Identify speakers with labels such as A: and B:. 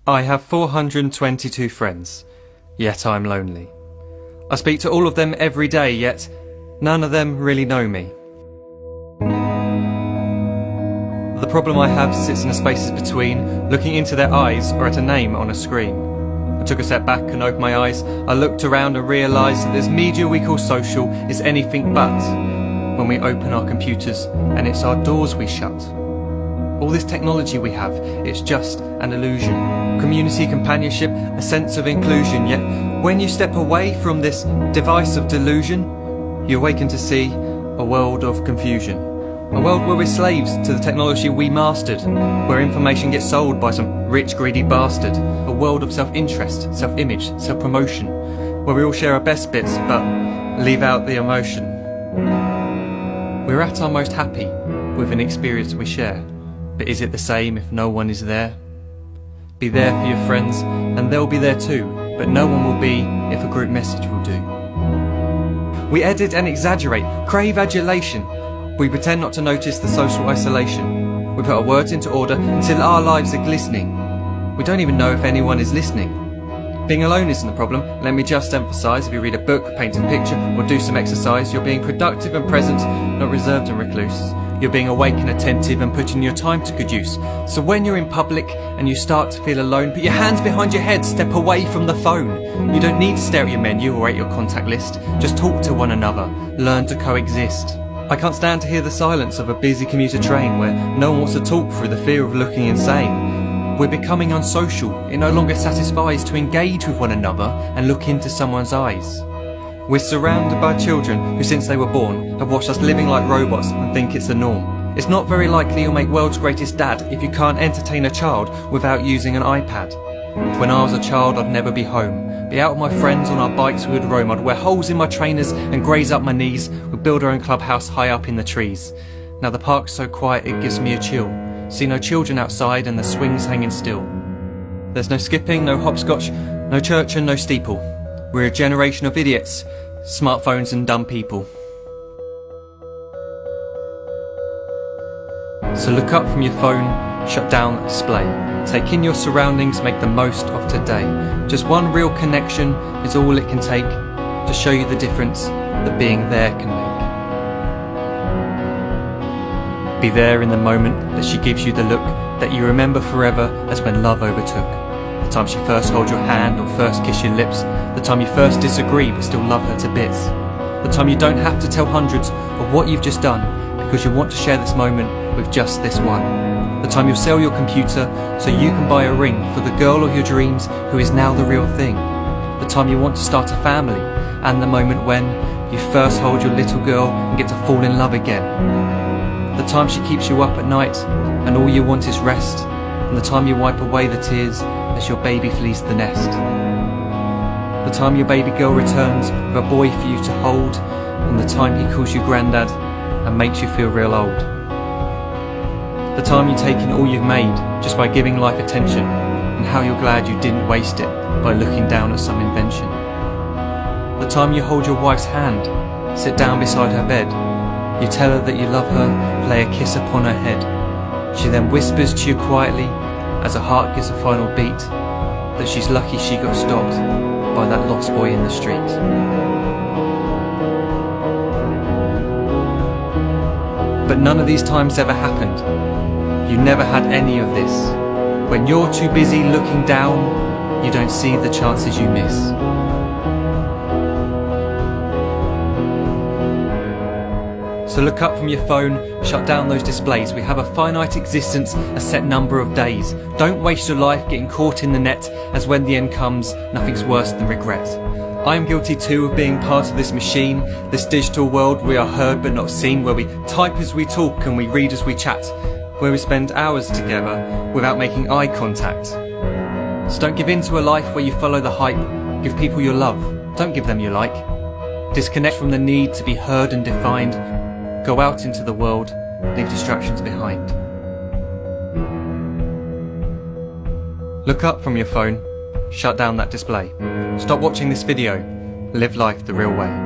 A: I have 422 friends, yet I'm lonely. I speak to all of them every day, yet none of them really know me. The problem I have sits in the spaces between looking into their eyes or at a name on a screen. I took a step back and opened my eyes. I looked around and realised that this media we call social is anything but when we open our computers and it's our doors we shut. All this technology we have, it's just an illusion. Community, companionship, a sense of inclusion. Yet when you step away from this device of delusion, you awaken to see a world of confusion. A world where we're slaves to the technology we mastered, where information gets sold by some rich, greedy bastard. A world of self-interest, self-image, self-promotion, where we all share our best bits but leave out the emotion. We're at our most happy with an experience we share. But is it the same if no one is there? Be there for your friends and they'll be there too, but no one will be if a group message will do. We edit and exaggerate, crave adulation. We pretend not to notice the social isolation. We put our words into order until our lives are glistening. We don't even know if anyone is listening. Being alone isn't the problem. Let me just emphasise, if you read a book, paint a picture or do some exercise, you're being productive and present, not reserved and recluse. You're being awake and attentive and putting your time to good use. So when you're in public and you start to feel alone, put your hands behind your head, step away from the phone. You don't need to stare at your menu or at your contact list. Just talk to one another, learn to coexist. I can't stand to hear the silence of a busy commuter train where no one wants to talk through the fear of looking insane. We're becoming unsocial. It no longer satisfies to engage with one another and look into someone's eyes. We're surrounded by children who, since they were born, have watched us living like robots and think it's the norm. It's not very likely you'll make world's greatest dad if you can't entertain a child without using an iPad. When I was a child, I'd never be home. Be out with my friends on our bikes, we would roam. I'd wear holes in my trainers and graze up my knees. We'd build our own clubhouse high up in the trees. Now the park's so quiet it gives me a chill. See no children outside and the swings hanging still. There's no skipping, no hopscotch, no church and no steeple. We're a generation of idiots, smartphones and dumb people. So look up from your phone, shut down the display. Take in your surroundings, make the most of today. Just one real connection is all it can take to show you the difference that being there can make. Be there in the moment that she gives you the look that you remember forever as when love overtook. The time she first holds your hand or first kiss your lips. The time you first disagree but still love her to bits. The time you don't have to tell hundreds of what you've just done because you want to share this moment with just this one. The time you'll sell your computer so you can buy a ring for the girl of your dreams who is now the real thing. The time you want to start a family, and the moment when you first hold your little girl and get to fall in love again. The time she keeps you up at night and all you want is rest, and the time you wipe away the tears as your baby flees the nest. The time your baby girl returns with a boy for you to hold, and the time he calls you granddad and makes you feel real old. The time you take in all you've made just by giving life attention, and how you're glad you didn't waste it by looking down at some invention. The time you hold your wife's hand, sit down beside her bed, you tell her that you love her, lay a kiss upon her head. She then whispers to you quietly, as her heart gives a final beat, that she's lucky she got stopped by that lost boy in the street. But none of these times ever happened. You never had any of this. When you're too busy looking down, you don't see the chances you miss. So look up from your phone, shut down those displays. We have a finite existence, a set number of days. Don't waste your life getting caught in the net, as when the end comes, nothing's worse than regret. I am guilty too of being part of this machine, this digital world we are heard but not seen, where we type as we talk and we read as we chat, where we spend hours together without making eye contact. So don't give in to a life where you follow the hype. Give people your love, don't give them your like. Disconnect from the need to be heard and defined. Go out into the world, leave distractions behind. Look up from your phone, shut down that display. Stop watching this video, live life the real way.